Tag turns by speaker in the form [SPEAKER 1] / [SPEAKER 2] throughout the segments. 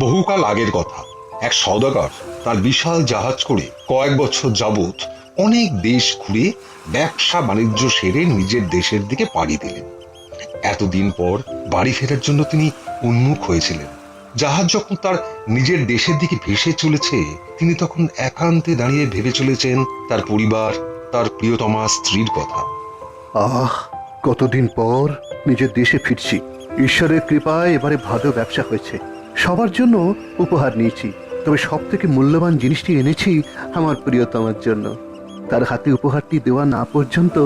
[SPEAKER 1] বহুকাল আগের কথা। এক সওদাগর তার বিশাল জাহাজ করে কয়েক বছর যাবৎ অনেক দেশ ঘুরে ব্যবসা বাণিজ্য সেরে নিজের দেশের দিকে পাড়ি দিলেন। এতদিন পর বাড়ি ফেরার জন্য তিনি উন্মুখ হয়েছিলেন। জাহাজ যখন তার নিজের দেশের দিকে ভেসে চলেছে, তিনি তখন একান্তে দাঁড়িয়ে ভেবে চলেছেন তার পরিবার, তার প্রিয়তমা স্ত্রীর কথা।
[SPEAKER 2] আহ, কতদিন পর নিজের দেশে ফিরছি। ঈশ্বরের কৃপায় এবারে ভালো ব্যবসা হয়েছে। সবার জন্য উপহার নিয়েছি, তবে সব থেকে মূল্যবান জিনিসটি এনেছি আমার প্রিয়তমার জন্য। তার হাতে উপহারটি দেওয়া না পর্যন্ত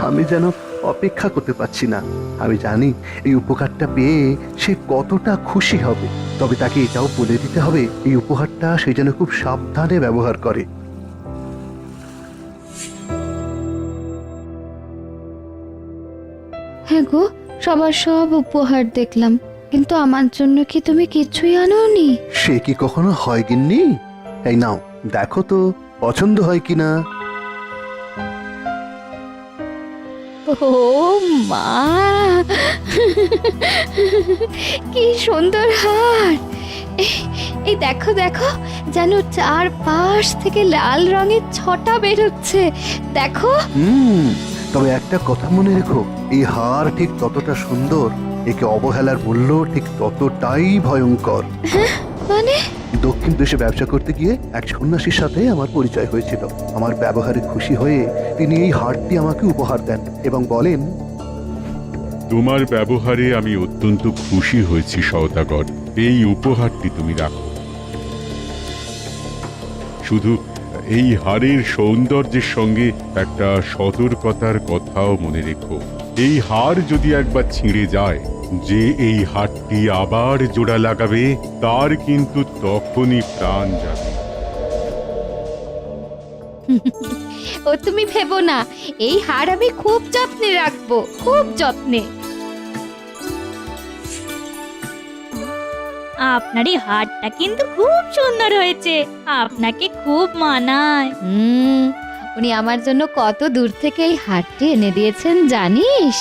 [SPEAKER 2] আমি যেন অপেক্ষা করতে পারছি না। আমি জানি এই উপহারটা পেয়ে সে কতটা খুশি হবে। তবে তাকে এটাও বলে দিতে হবে এই উপহারটা সে যেন খুব সাবধানে ব্যবহার করে।
[SPEAKER 3] হ্যাঁ গো, সবার সব উপহার দেখলাম, কিন্তু আমার জন্য কি তুমি কিছুই আনোনি?
[SPEAKER 2] সে কি কখনো হয় গিন্নি? এই নাও, দেখো তো পছন্দ হয় কিনা।
[SPEAKER 3] ও মা, কি সুন্দর হার! এই দেখো দেখো, যেন চারপাশ থেকে লাল রঙের ছটা বেরোচ্ছে। দেখো।
[SPEAKER 2] তবে একটা কথা মনে রেখো, এই হার ঠিক ততটা সুন্দর, একে অবহেলার মূল্য ঠিক ততটাই ভয়ঙ্কর।
[SPEAKER 3] মানে?
[SPEAKER 2] দক্ষিণ দেশে ব্যবসা করতে গিয়ে এক সন্ন্যাসীর সাথে আমার পরিচয় হয়েছিল। আমার ব্যবহারে খুশি হয়ে তিনি এই হারটি আমাকে উপহার দেন এবং বলেন,
[SPEAKER 4] তোমার ব্যবহারে আমি অত্যন্ত খুশি হয়েছি সওদাগর, এই উপহারটি তুমি রাখো। শুধু এই হারের সৌন্দর্যের সঙ্গে একটা সতর্কতার কথাও মনে রেখো। এই হার যদি একবার ছিঁড়ে যায়, যে এই হারটি আবার জোড়া লাগাবে তার কিন্তু তখনই প্রাণ যাবে।
[SPEAKER 3] ও তুমি ভেবো না, এই হার আমি খুব যত্নে রাখবো, খুব যত্নে।
[SPEAKER 5] আপনার এই হারটা কিন্তু খুব সুন্দর হয়েছে, আপনাকে খুব মানায়।
[SPEAKER 3] উনি আমার জন্য কত দূর থেকে এই হারটি এনে দিয়েছেন জানিস?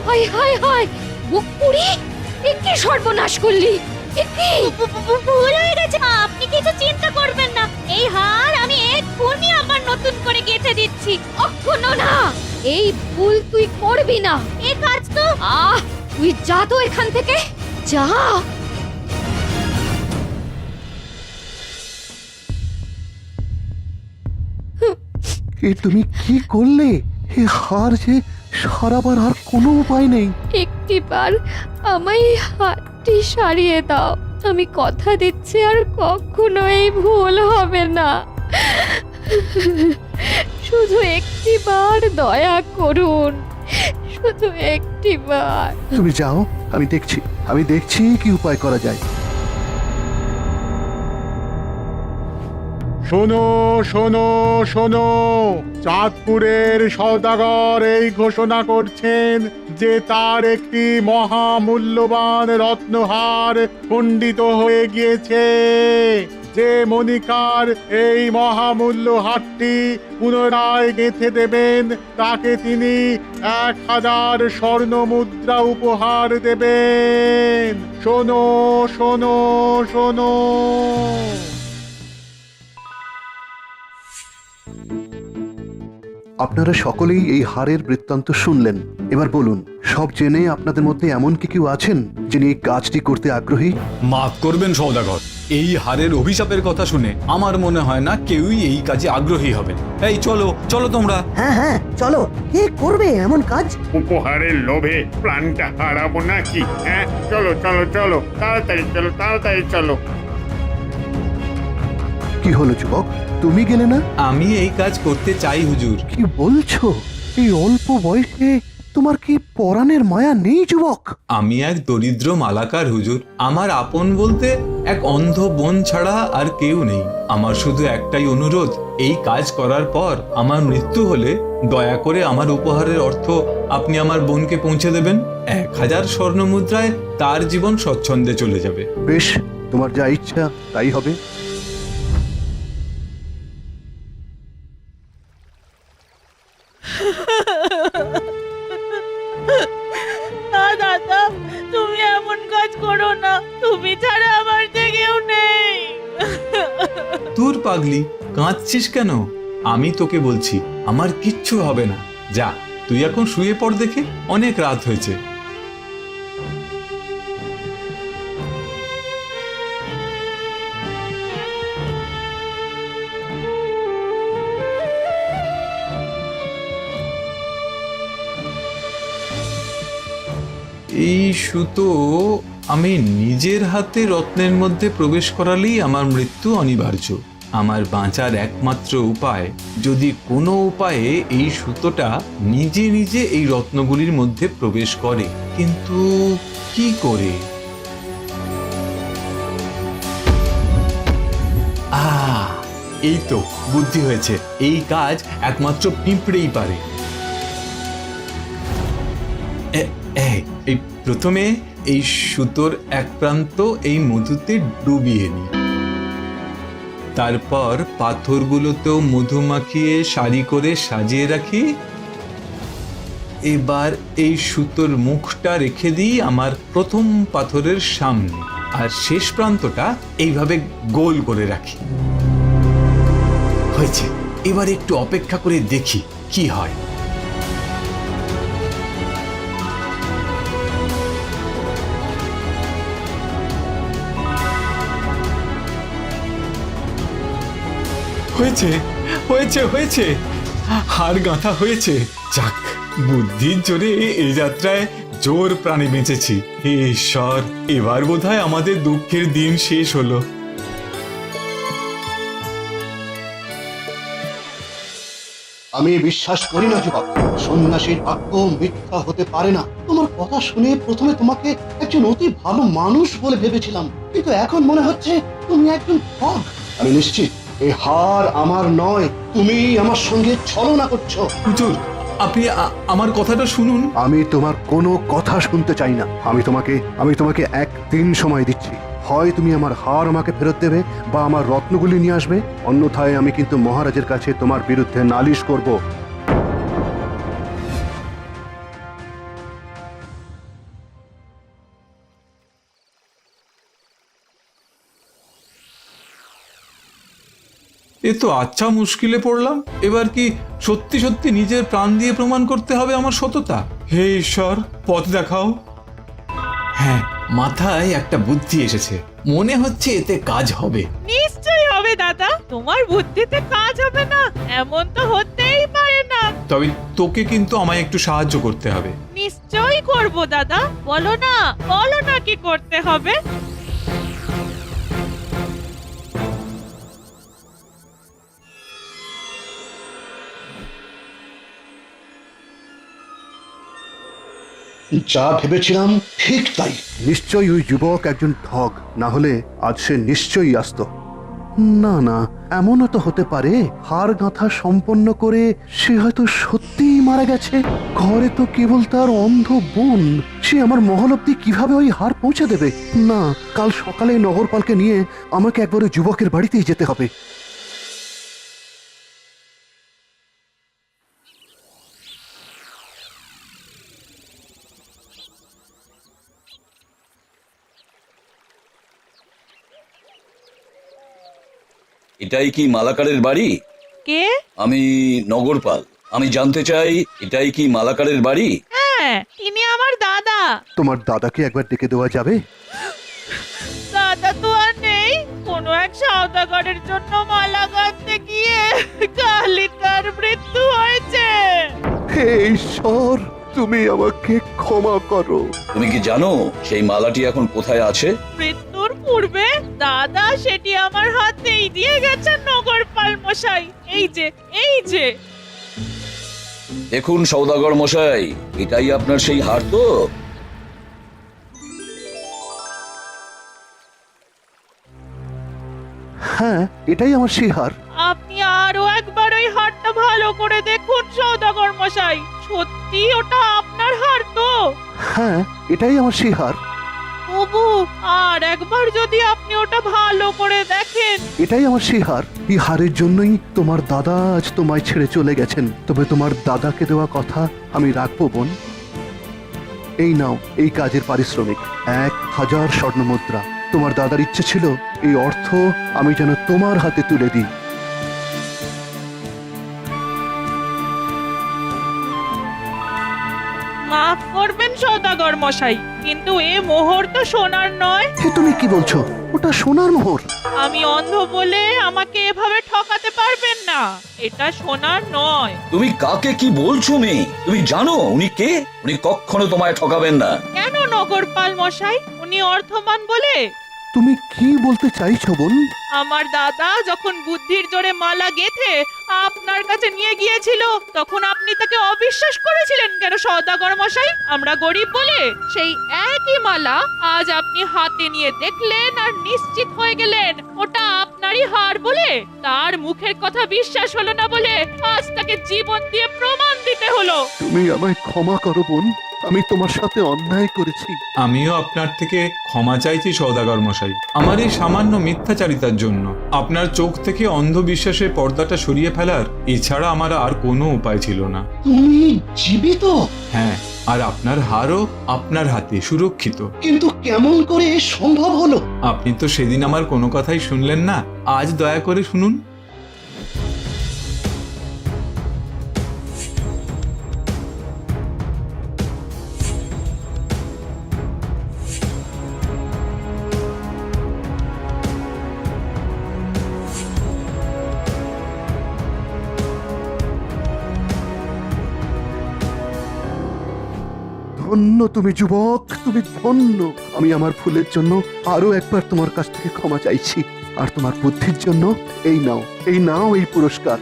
[SPEAKER 3] হায় হায় হায়, বুকুরি, এ কি সর্বনাশ করলি!
[SPEAKER 5] ভুল হয়ে গেছে, আপনি কিছু চিন্তা করবেন না। এই হার আমি এক্ষুনি আবার নতুন করে গেঁথে দিচ্ছি।
[SPEAKER 3] কখনো না, এই ভুল তুই করবি না।
[SPEAKER 5] এই কাজ তো
[SPEAKER 3] তুই যা তো এখান থেকে, যা।
[SPEAKER 2] এ তুমি কি করলে? এ হার যে সারাবার আর কোনো উপায় নেই।
[SPEAKER 3] একটিবার আমায় এই হাতটি সারিয়ে দাও, আমি কথা দিচ্ছি আর কখনো এই ভুল হবে না। শুধু একটিবার দয়া করুন, শুধু একটিবার।
[SPEAKER 2] তুমি যাও, আমি দেখছি কি উপায় করা যায়।
[SPEAKER 4] শোনো শোনো শোনো, চাঁদপুরের সওদাগর এই ঘোষণা করছেন যে তার একটি মহামূল্যবান রত্নহার খণ্ডিত হয়ে গিয়েছে। যে মণিকার এই মহামূল্য হারটি পুনরায় গেঁথে দেবেন, তাকে তিনি 1000 স্বর্ণ মুদ্রা উপহার দেবেন। শোনো শোনো শোনো।
[SPEAKER 2] আপনারা সকলেই এই হারের বৃত্তান্ত শুনলেন। এবার বলুন, সব জেনে আপনাদের মধ্যে এমন কি কেউ আছেন যিনি এই কাজটি করতে আগ্রহী?
[SPEAKER 6] মাফ করবেন সওদাগর, এই হারের অভিশাপের কথা শুনে আমার মনে হয় না কেউই এই কাজে আগ্রহী হবে। এই চলো চলো তোমরা।
[SPEAKER 7] হ্যাঁ হ্যাঁ চলো, কে করবে এমন কাজ?
[SPEAKER 8] উপহারের লোভে প্রাণটা হারাবো নাকি? হ্যাঁ চলো চলো চলো, তাড়াতাড়ি চলো, তাড়াতাড়ি চলো।
[SPEAKER 2] কি হলো যুবক, তুমি গেলে না?
[SPEAKER 6] আমি এই কাজ করতে চাই হুজুর।
[SPEAKER 2] কি বলছো? এই অল্প বয়সে তোমার কি পরাণের মায়া নেই যুবক?
[SPEAKER 6] আমি এক দরিদ্র মালাকার হুজুর, আমার আপন বলতে এক অন্ধ বোন ছাড়া আর কেউ নেই। আমার শুধু একটাই অনুরোধ, এই কাজ করার পর আমার মৃত্যু হলে দয়া করে আমার উপহারের অর্থ আপনি আমার বোনকে পৌঁছে দেবেন। 1000 স্বর্ণ মুদ্রায় তার জীবন স্বচ্ছন্দে চলে যাবে।
[SPEAKER 2] বেশ, তোমার যা ইচ্ছা তাই হবে।
[SPEAKER 5] তুমি ছাড়া আমার যে কেউ নেই।
[SPEAKER 6] তোর পাগলি, কাঁদছিস কেন? আমি তোকে বলছি আমার কিচ্ছু হবে না। যা, তুই এখন শুয়ে পড়, দেখে অনেক রাত হয়েছে। এই সুতো আমি নিজের হাতে রত্নের মধ্যে প্রবেশ করালেই আমার মৃত্যু অনিবার্য। আমার বাঁচার একমাত্র উপায়, যদি কোনো উপায়ে এই সুতোটা নিজে নিজে এই রত্নগুলির মধ্যে প্রবেশ করে। কিন্তু কি করে? এই তো বুদ্ধি হয়েছে। এই কাজ একমাত্র পিঁপড়েই পারে। এই প্রথমে এই সুতোর এক প্রান্ত এই মধুতে ডুবিয়ে নি, তারপর পাথরগুলোতেও মধু মাখিয়ে সারি করে সাজিয়ে রাখি। এবার এই সুতোর মুখটা রেখে দিই আমার প্রথম পাথরের সামনে, আর শেষ প্রান্তটা এইভাবে গোল করে রাখি। হয়েছে, এবার একটু অপেক্ষা করে দেখি কি হয়। হয়েছে হয়েছে হয়েছে, হাড় গাঁথা হয়েছে। যাক, বুদ্ধির জোরে এই যাত্রায় জোর প্রাণে বেঁচেছি। হে ঈশ্বর, এবার বোধহয় আমাদের দুঃখের দিন শেষ হলো।
[SPEAKER 2] আমি বিশ্বাস করি না যুবক, সন্ন্যাসীর বাক্য মিথ্যা হতে পারে না। তোমার কথা শুনে প্রথমে তোমাকে একজন অতি ভালো মানুষ বলে ভেবেছিলাম, কিন্তু এখন মনে হচ্ছে তুমি একজন ঠগ। আমি নিশ্চিত এই হার আমার নয়, তুমি আমার সঙ্গে ছলনা করছো।
[SPEAKER 6] হুজুর, আপনি আমার কথাটা শুনুন।
[SPEAKER 2] আমি তোমার কোনো কথা শুনতে চাই না। আমি তোমাকে একদিন সময় দিচ্ছি। হয় তুমি আমার হার আমাকে ফেরত দেবে বা আমার রত্নগুলি নিয়ে আসবে, অন্যথায় আমি কিন্তু মহারাজের কাছে তোমার বিরুদ্ধে নালিশ করব।
[SPEAKER 6] এ তো আচ্ছা মুশকিলে পড়লাম। এবার কি সত্যি সত্যি নিজের প্রাণ দিয়ে প্রমাণ করতে হবে আমার সততা? হে ঈশ্বর, পথ দেখাও। হ্যাঁ, মাথায় একটা বুদ্ধি এসেছে, মনে হচ্ছে এতে কাজ হবে।
[SPEAKER 5] নিশ্চয়ই হবে দাদা, তোমার বুদ্ধিতে কাজ হবে না এমন তো হতেই পারে না।
[SPEAKER 6] তবে তোকে কিন্তু আমায় একটু সাহায্য করতে হবে।
[SPEAKER 5] নিশ্চয়ই করব দাদা, বলো না কি করতে হবে।
[SPEAKER 2] যা ভেবেছিলাম ঠিক তাই। নিশ্চয়ই ওই যুবক একজন ঠগ, না হলে আজ সে নিশ্চয়ই আসতো। না না, এমনও তো হতে পারে হার গাঁথা সম্পন্ন করে সে হয়তো সত্যিই মারা গেছে। ঘরে তো কেবল তার অন্ধ বোন, সে আমার মহল অব্দি কিভাবে ওই হার পৌঁছে দেবে? না, কাল সকালে নগরপালকে নিয়ে আমাকে একবার ওই যুবকের বাড়িতেই যেতে হবে।
[SPEAKER 9] এটাই কি মালাকারের বাড়ি?
[SPEAKER 5] কে?
[SPEAKER 9] আমি নগরপাল। আমি জানতে চাই, এটাই কি মালাকারের বাড়ি?
[SPEAKER 5] হ্যাঁ, ইনি আমার দাদা।
[SPEAKER 2] তোমার দাদাকে একবার ডেকে দেওয়া যাবে?
[SPEAKER 5] দাদা তো আর নেই, কোনো এক সওদাগরের জন্য মালা গাঁথতে গিয়ে কালই তার মৃত্যু হয়েছে।
[SPEAKER 2] হে ঈশ্বর, তুমি আমাকে ক্ষমা করো।
[SPEAKER 9] তুমি কি জানো সেই মালাটি এখন কোথায় আছে?
[SPEAKER 5] মৃত্যুর পূর্বে দাদা সেটি আমার হাতেই দিয়ে গেছেন নগরপাল মশাই। এই যে
[SPEAKER 9] দেখুন সওদাগর মশাই, এটাই আপনার সেই হার তো?
[SPEAKER 2] হ্যাঁ, এটাই আমার সেই হার।
[SPEAKER 5] আপনি আরো একবার ওই হারটা ভালো করে দেখুন সওদাগর মশাই, সত্যি ওটা আপনার হার তো?
[SPEAKER 2] হ্যাঁ, এটাই আমার সেই হার।
[SPEAKER 5] তবু আর একবার যদি আপনি ওটা ভালো করে দেখেন।
[SPEAKER 2] এটাই আমার সেই হার। এই হারের জন্যই তোমার দাদা আজ তোমায় ছেড়ে চলে গেছেন। তবে তোমার দাদাকে দেওয়া কথা আমি রাখবো বোন। এই নাও এই কাজের পারিশ্রমিক, 1000 স্বর্ণ মুদ্রা। তোমার দাদার ইচ্ছে ছিল এই অর্থ আমি যেন তোমার হাতে তুলে দিই।
[SPEAKER 5] মাফ করবেন সওদাগর মশাই, কিন্তু এ মোহর তো সোনার নয়।
[SPEAKER 2] হে তুমি কি বলছো? ওটা সোনার মোহর।
[SPEAKER 5] আমি অন্ধ বলে আমাকে এভাবে ঠকাতে পারবেন না, এটা সোনার নয়।
[SPEAKER 9] তুমি কাকে কি বলছো মেয়ে? তুমি জানো উনি কে? উনি কখনো তোমায় ঠকাবেন না।
[SPEAKER 5] কেন নগরপাল মশাই, উনি অর্থমান বলে?
[SPEAKER 2] তুমি কি বলতে চাইছো বোন?
[SPEAKER 5] আমার দাদা যখন বুদ্ধির জোরে মালা গেথে আপনার কাছে নিয়ে গিয়েছিল, তখন আপনি তাকে অবিশ্বাস করেছিলেন কেন সওদাগর মশাই? আমরা গরিব বলে? সেই একই মালা আজ আপনি হাতে নিয়ে দেখলেন আর নিশ্চিত হয়ে গেলেন ওটা আপনারই হার বলে। তার মুখের কথা বিশ্বাস হলো না বলে আজ তাকে জীবন দিয়ে প্রমাণ দিতে হলো।
[SPEAKER 2] তুমি আমায় ক্ষমা করো বোন, আমি তোমার সাথে অন্যায় করেছি।
[SPEAKER 6] আমিও আপনার থেকে ক্ষমা চাইছি সওদাগর মশাই, আমার এই সামান্য মিথ্যাচারিতার জন্য। আপনার চোখ থেকে অন্ধবিশ্বাসের পর্দাটা সরিয়ে ফেলার এছাড়া আমার আর কোনো উপায় ছিল না।
[SPEAKER 10] তুমি জীবিত?
[SPEAKER 6] হ্যাঁ, আর আপনার হারও আপনার হাতে সুরক্ষিত।
[SPEAKER 10] কিন্তু কেমন করে সম্ভব হলো?
[SPEAKER 6] আপনি তো সেদিন আমার কোনো কথাই শুনলেন না, আজ দয়া করে শুনুন।
[SPEAKER 2] ধন্য তুমি যুবক, তুমি ধন্য। আমি আমার ভুলের জন্য আরো একবার তোমার কাছ থেকে ক্ষমা চাইছি, আর তোমার বুদ্ধির জন্য এই নাও এই পুরস্কার।